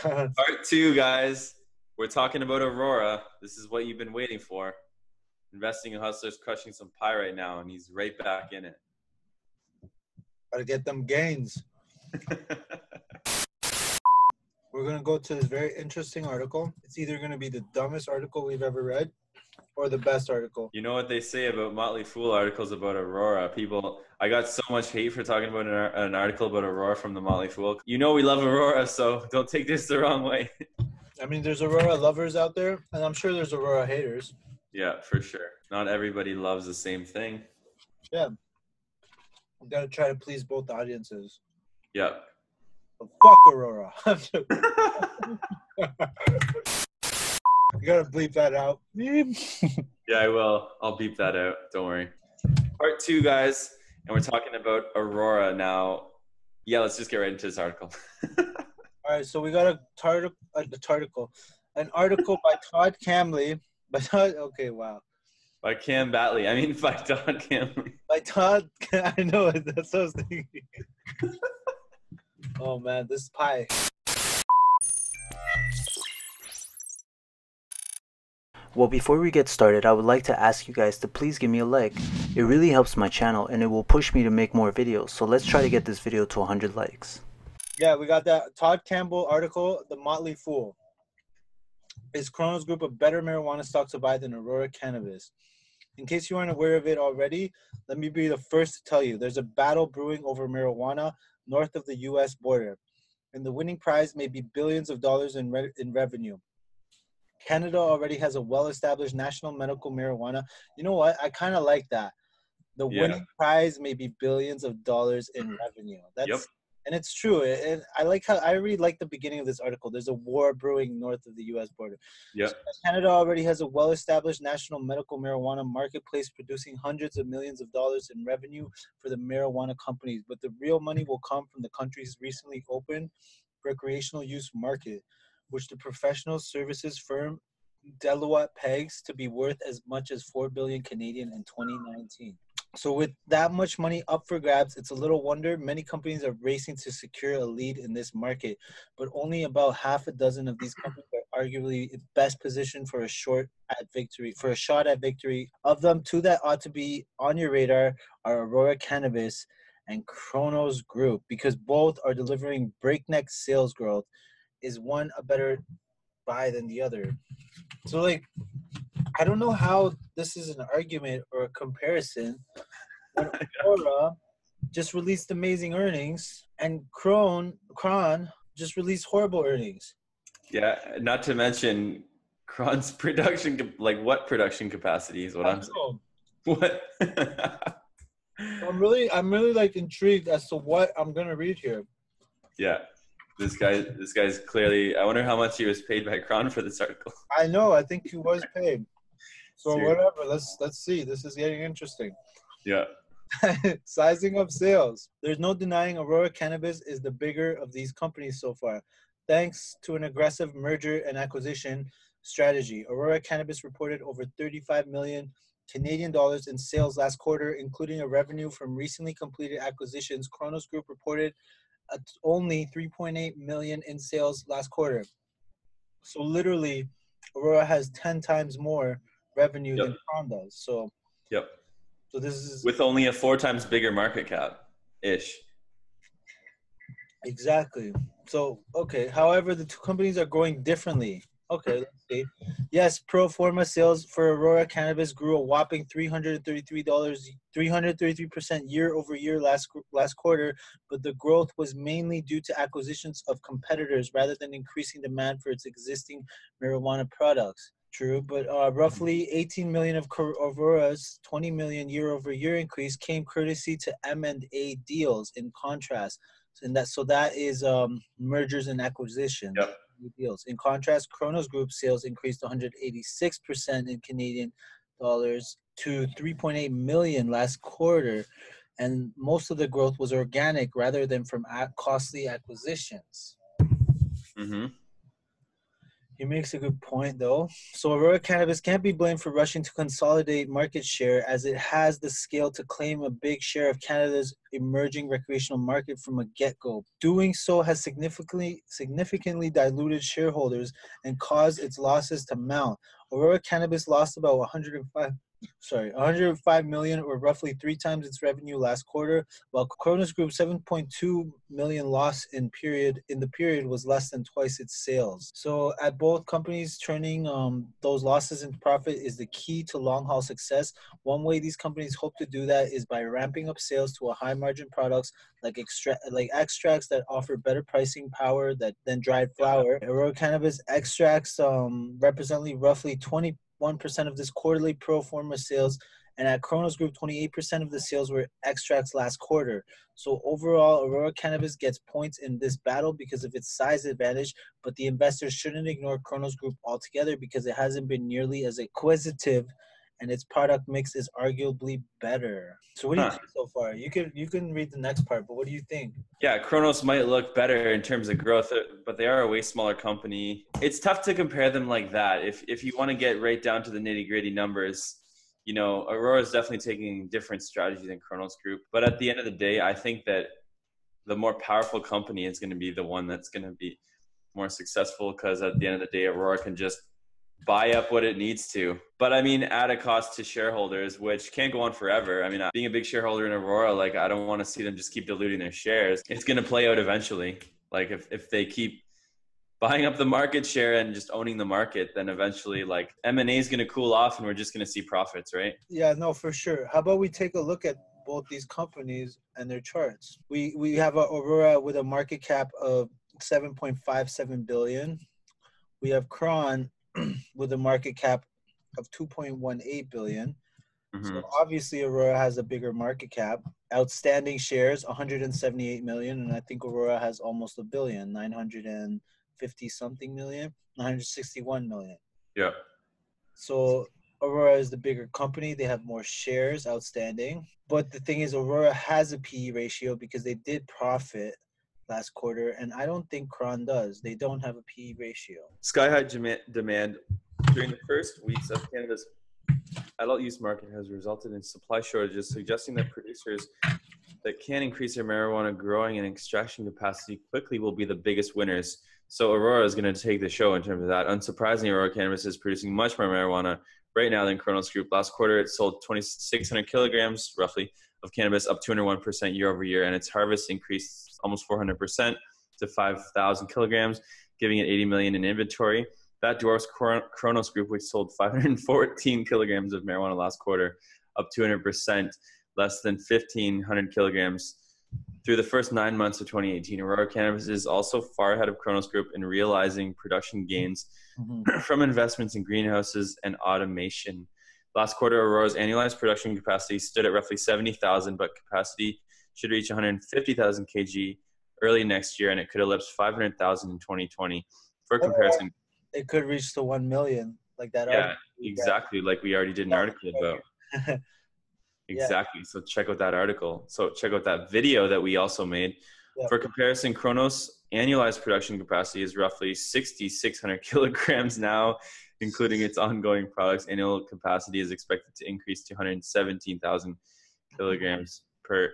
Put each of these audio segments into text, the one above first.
Part two, guys. We're talking about Aurora. This is what you've been waiting for. Investing in Hustler's crushing some pie right now, and he's right back in it. Gotta get them gains. We're gonna go to this very interesting article. It's either gonna be the dumbest article we've ever read or the best article. You know what they say about Motley Fool articles about Aurora? I got so much hate for talking about an article about Aurora from the Motley Fool. You know we love Aurora, so don't take this the wrong way. I mean, there's Aurora lovers out there, and I'm sure there's Aurora haters. Yeah, for sure. Not everybody loves the same thing. Yeah. We gotta try to please both audiences. Yeah. But fuck Aurora. You gotta bleep that out. Yeah, I will. I'll beep that out. Don't worry. Part two, guys. And we're talking about Aurora now. Yeah, let's just get right into this article. All right, so we got an article by Todd Camley. Okay, wow. By Cam Batley. I mean, by Todd Camley. By Todd, I know, that's what I was thinking. Oh, man, this pie. Well, before we get started, I would like to ask you guys to please give me a like. It really helps my channel and it will push me to make more videos. So let's try to get this video to 100 likes. Yeah, we got that Todd Campbell article, The Motley Fool. Is Cronos Group a better marijuana stock to buy than Aurora Cannabis? In case you aren't aware of it already, let me be the first to tell you. There's a battle brewing over marijuana north of the U.S. border, and the winning prize may be billions of dollars in revenue. Canada already has a well-established national medical marijuana. You know what? I kind of like that. The winning prize may be billions of dollars in revenue. And it's true. And I really like the beginning of this article. There's a war brewing north of the U.S. border. Yeah. So Canada already has a well-established national medical marijuana marketplace producing hundreds of millions of dollars in revenue for the marijuana companies. But the real money will come from the country's recently opened recreational use market, which the professional services firm Deloitte pegs to be worth as much as 4 billion Canadian in 2019. So with that much money up for grabs, it's a little wonder many companies are racing to secure a lead in this market, but only about half a dozen of these companies are arguably best positioned for a shot at victory. Of them, two that ought to be on your radar are Aurora Cannabis and Cronos Group, because both are delivering breakneck sales growth. Is one a better buy than the other? So, like, I don't know how this is an argument or a comparison when Aurora just released amazing earnings and Cron just released horrible earnings. Yeah, not to mention Cron's production, what production capacity is what I'm saying. What? I'm really like intrigued as to what I'm gonna read here. Yeah. This guy's clearly. I wonder how much he was paid by Cron for this article. I know. I think he was paid. So Seriously. whatever. Let's see. This is getting interesting. Yeah. Sizing up sales. There's no denying Aurora Cannabis is the bigger of these companies so far, thanks to an aggressive merger and acquisition strategy. Aurora Cannabis reported over 35 million Canadian dollars in sales last quarter, including a revenue from recently completed acquisitions. Cronos Group reported only 3.8 million in sales last quarter. So literally, Aurora has 10 times more revenue than Cron does. So this is with only a 4 times bigger market cap ish. Exactly. So okay. However, the two companies are growing differently. Okay, let's see. Yes, pro forma sales for Aurora Cannabis grew a whopping $333% year over year last quarter, but the growth was mainly due to acquisitions of competitors rather than increasing demand for its existing marijuana products. True, but roughly 18 million of Aurora's 20 million year over year increase came courtesy to M&A deals. In contrast, that is mergers and acquisitions. Yep. Deals. In contrast, Cronos Group sales increased 186% in Canadian dollars to 3.8 million last quarter, and most of the growth was organic rather than from costly acquisitions. Mm-hmm. He makes a good point, though. So Aurora Cannabis can't be blamed for rushing to consolidate market share, as it has the scale to claim a big share of Canada's emerging recreational market from a get-go. Doing so has significantly diluted shareholders and caused its losses to mount. Aurora Cannabis lost about 105 million, or roughly 3 times its revenue last quarter, while Cronos Group's 7.2 million loss in the period was less than twice its sales. So at both companies, turning those losses into profit is the key to long haul success. One way these companies hope to do that is by ramping up sales to a high margin products like extracts that offer better pricing power than dried flower. Aurora Cannabis extracts represent roughly 21% of this quarterly pro forma sales, and at Cronos Group, 28% of the sales were extracts last quarter. So overall, Aurora Cannabis gets points in this battle because of its size advantage, but the investors shouldn't ignore Cronos Group altogether because it hasn't been nearly as acquisitive, and its product mix is arguably better. So what do you think so far? You can read the next part, but what do you think? Yeah, Kronos might look better in terms of growth, but they are a way smaller company. It's tough to compare them like that. If you want to get right down to the nitty-gritty numbers, you know, Aurora is definitely taking different strategy than Kronos Group. But at the end of the day, I think that the more powerful company is going to be the one that's going to be more successful, because at the end of the day, Aurora can just buy up what it needs to. But I mean, at a cost to shareholders, which can't go on forever. I mean, being a big shareholder in Aurora, like, I don't want to see them just keep diluting their shares. It's going to play out eventually. Like, if they keep buying up the market share and just owning the market, then eventually, like, M&A is going to cool off and we're just going to see profits, right? Yeah, no, for sure. How about we take a look at both these companies and their charts? We have a Aurora with a market cap of 7.57 billion. We have Cron with a market cap of 2.18 billion. Mm-hmm. So obviously Aurora has a bigger market cap. Outstanding shares 178 million, and I think Aurora has almost a billion, 950 something million, 961 million. Yeah. So Aurora is the bigger company. They have more shares outstanding. But the thing is, Aurora has a PE ratio because they did profit last quarter, and I don't think Cron does. They don't have a PE ratio. Sky-high demand during the first weeks of Canada's adult use market has resulted in supply shortages, suggesting that producers that can increase their marijuana growing and extraction capacity quickly will be the biggest winners. So Aurora is going to take the show in terms of that. Unsurprisingly, Aurora Cannabis is producing much more marijuana right now than Cronos Group. Last quarter, it sold 2,600 kilograms, roughly, of cannabis, up 201% year over year, and its harvest increased almost 400% to 5,000 kilograms, giving it 80 million in inventory. That dwarfs Cronos Group, which sold 514 kilograms of marijuana last quarter, up 200%, less than 1,500 kilograms. Through the first 9 months of 2018, Aurora Cannabis is also far ahead of Cronos Group in realizing production gains from investments in greenhouses and automation. Last quarter, Aurora's annualized production capacity stood at roughly 70,000, but capacity should reach 150,000 kg early next year, and it could ellipse 500,000 in 2020. For comparison, it could reach to 1 million, like that. Yeah, exactly, like we already did an article about. Exactly. Yeah. So check out that article. So check out that video that we also made. Yeah. For comparison, Cronos' annualized production capacity is roughly 6,600 kilograms now, including its ongoing products. Annual capacity is expected to increase to 117,000 kilograms per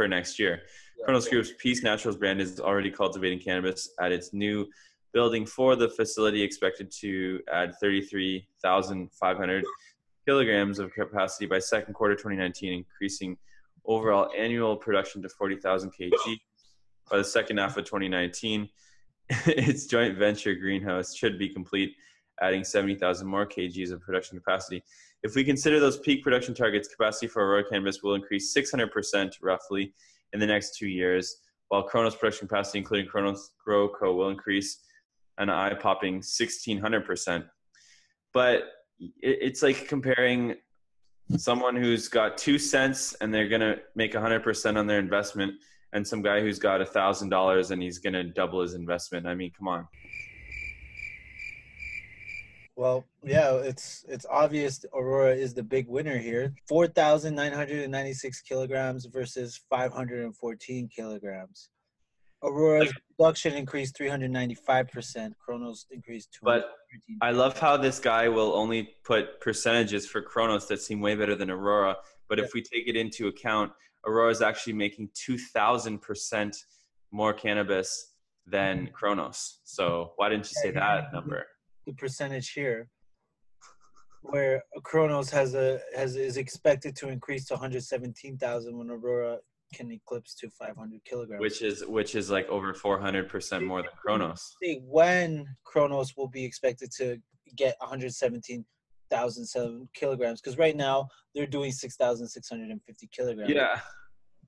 next year. Yeah. Cronos Group's Peace Naturals brand is already cultivating cannabis at its new building for the facility, expected to add 33,500 kilograms of capacity by second quarter 2019, increasing overall annual production to 40,000 kg by the second half of 2019. Its joint venture greenhouse should be complete, adding 70,000 more kgs of production capacity. If we consider those peak production targets, capacity for Aurora Cannabis will increase 600% roughly in the next 2 years, while Cronos production capacity, including Cronos Grow Co., will increase an eye-popping 1,600%. But it's like comparing someone who's got 2 cents and they're going to make 100% on their investment, and some guy who's got $1,000 and he's going to double his investment. I mean, come on. Well, yeah, it's obvious Aurora is the big winner here. 4,996 kilograms versus 514 kilograms. Aurora's production increased 395%. Cronos increased But 213. I love how this guy will only put percentages for Cronos that seem way better than Aurora. But if we take it into account, Aurora is actually making 2,000% more cannabis than Cronos. So why didn't you say that number? The percentage here, where Cronos is expected to increase to 117,000 when Aurora can eclipse to 500 kilograms. Which is like over 400% more than Cronos. When Cronos will be expected to get 117,000 kilograms, because right now they're doing 6,650 kilograms. Yeah.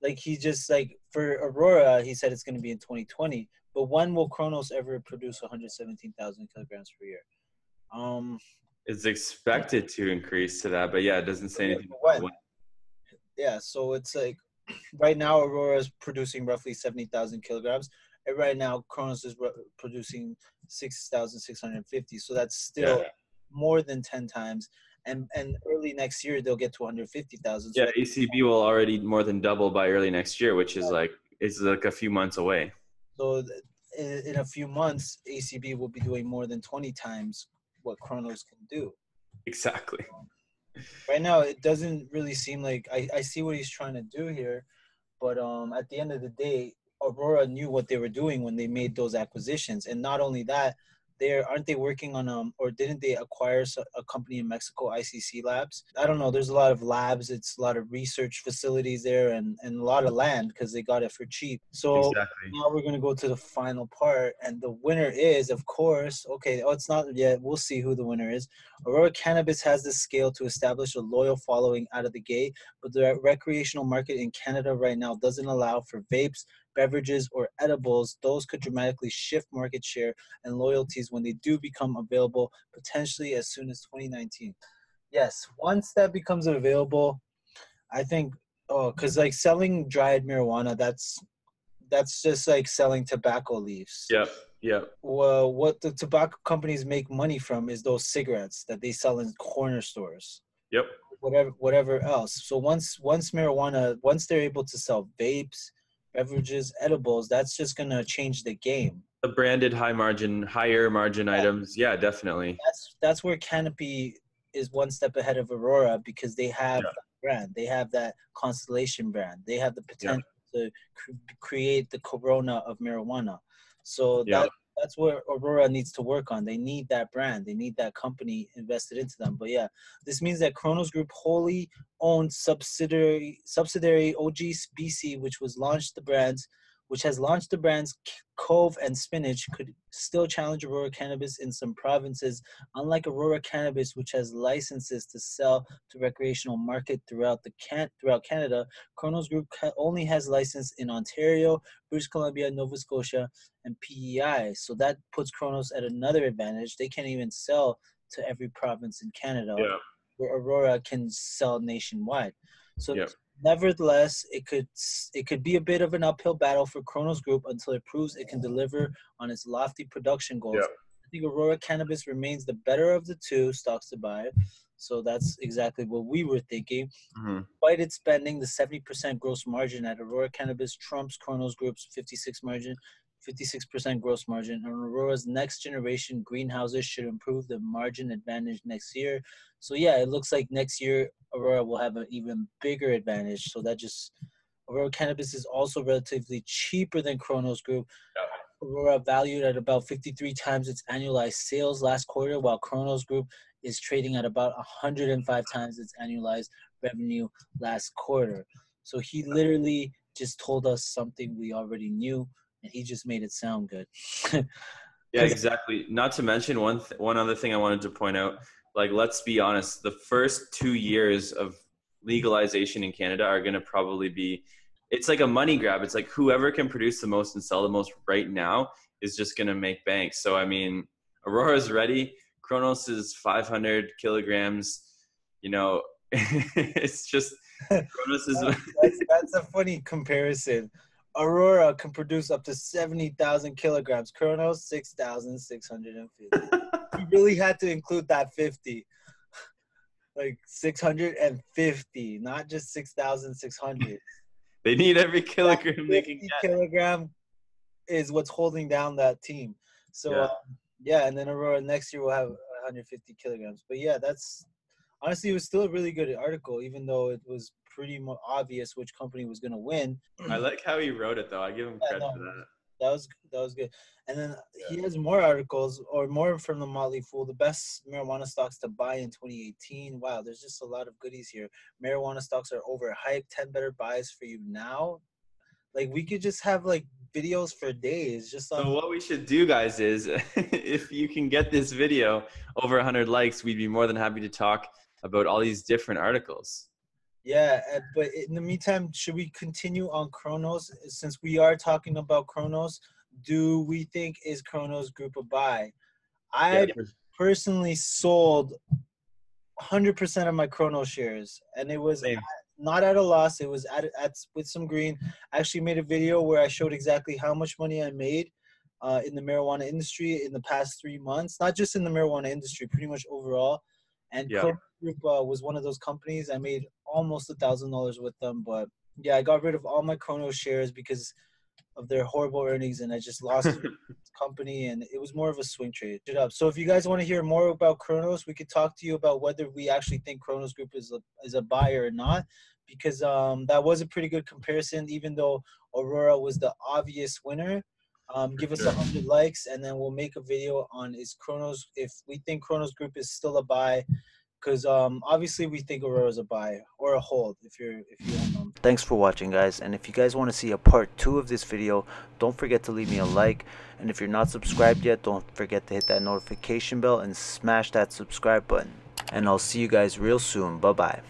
Like he just like for Aurora, he said it's going to be in 2020. But when will Cronos ever produce 117,000 kilograms per year? It's expected to increase to that, but yeah, it doesn't say anything about when. Yeah, so it's like right now Aurora is producing roughly 70,000 kilograms, and right now Cronos is producing 6,650. So that's still more than 10 times. And early next year they'll get to 150,000. So ACB will already more than double by early next year, which is like a few months away. So in a few months, ACB will be doing more than 20 times what Cronos can do. Exactly. Right now, it doesn't really seem like I see what he's trying to do here, but at the end of the day, Aurora knew what they were doing when they made those acquisitions, and not only that, aren't they working on or didn't they acquire a company in Mexico, ICC Labs? I don't know. There's a lot of labs. It's a lot of research facilities there, and a lot of land because they got it for cheap. So now we're gonna go to the final part, and the winner is, of course, it's not yet. We'll see who the winner is. Aurora Cannabis has the scale to establish a loyal following out of the gate, but the recreational market in Canada right now doesn't allow for vapes, beverages, or edibles. Those could dramatically shift market share and loyalties when they do become available, potentially as soon as 2019. Yes, once that becomes available, I think, because like selling dried marijuana, that's just like selling tobacco leaves. Yep. Well, what the tobacco companies make money from is those cigarettes that they sell in corner stores. Yep. Whatever else. So once they're able to sell vapes, beverages, edibles, that's just gonna change the game. The branded higher margin items, yeah, definitely. That's where Canopy is one step ahead of Aurora because they have that brand, they have that Constellation brand, they have the potential to create the Corona of marijuana. So that's where Aurora needs to work on. They need that brand. They need that company invested into them. But yeah, this means that Cronos Group wholly owned subsidiary OGBC, which has launched the brands Cove and Spinach, could still challenge Aurora Cannabis in some provinces. Unlike Aurora Cannabis, which has licenses to sell to recreational market throughout Canada, Cronos Group only has license in Ontario, British Columbia, Nova Scotia, and PEI. So that puts Cronos at another advantage. They can't even sell to every province in Canada, where Aurora can sell nationwide. So nevertheless, it could be a bit of an uphill battle for Cronos Group until it proves it can deliver on its lofty production goals. I think Aurora Cannabis remains the better of the two stocks to buy. So that's exactly what we were thinking. Despite its spending, the 70% gross margin at Aurora Cannabis trumps Cronos Group's 56% gross margin. And Aurora's next generation greenhouses should improve the margin advantage next year. So yeah, it looks like next year Aurora will have an even bigger advantage. So Aurora Cannabis is also relatively cheaper than Cronos Group. Aurora valued at about 53 times its annualized sales last quarter, while Cronos Group is trading at about 105 times its annualized revenue last quarter. So he literally just told us something we already knew, and he just made it sound good. Yeah, exactly. Not to mention one other thing I wanted to point out. Like, let's be honest, the first 2 years of legalization in Canada are going to probably be, it's like a money grab. It's like whoever can produce the most and sell the most right now is just going to make bank. So, I mean, Aurora's ready. Cronos is 500 kilograms. It's just, Cronos is... that's a funny comparison. Aurora can produce up to 70,000 kilograms. Cronos, 6,650. You really had to include that 50. Like 650, not just 6,600. They need every kilogram they can get. 50 kilogram is what's holding down that team. So Yeah. yeah, and then Aurora next year will have 150 kilograms. But yeah, that's honestly, it was still a really good article, even though it was pretty obvious which company was going to win. I like how he wrote it, though. I give him Yeah, credit no, for that. that was good. And then Yeah. he has more articles or more from the Motley Fool, the best marijuana stocks to buy in 2018. Wow, there's just a lot of goodies here. Marijuana stocks are overhyped. 10 better buys for you now. Like we could just have like videos for days just on. So what we should do, guys, is if you can get this video over 100 likes, we'd be more than happy to talk about all these different articles. Yeah, but in the meantime, should we continue on Cronos? Since we are talking about Cronos, do we think is Cronos Group a buy? I personally sold 100% of my Cronos shares, and it was not at a loss. It was at with some green. I actually made a video where I showed exactly how much money I made in the marijuana industry in the past 3 months. Not just in the marijuana industry, pretty much overall. And Cronos Group was one of those companies. I made almost $1,000 with them, but yeah, I got rid of all my Cronos shares because of their horrible earnings, and I just lost the company, and it was more of a swing trade. So if you guys want to hear more about Cronos, we could talk to you about whether we actually think Cronos Group is a buyer or not, because that was a pretty good comparison, even though Aurora was the obvious winner. Give us 100 likes, and then we'll make a video on is Cronos, if we think Cronos Group is still a buy, because obviously we think Aurora is a buy or a hold if you own them. Thanks for watching, guys, and if you guys want to see a part 2 of this video, don't forget to leave me a like, and if you're not subscribed yet, don't forget to hit that notification bell and smash that subscribe button, and I'll see you guys real soon. Bye bye.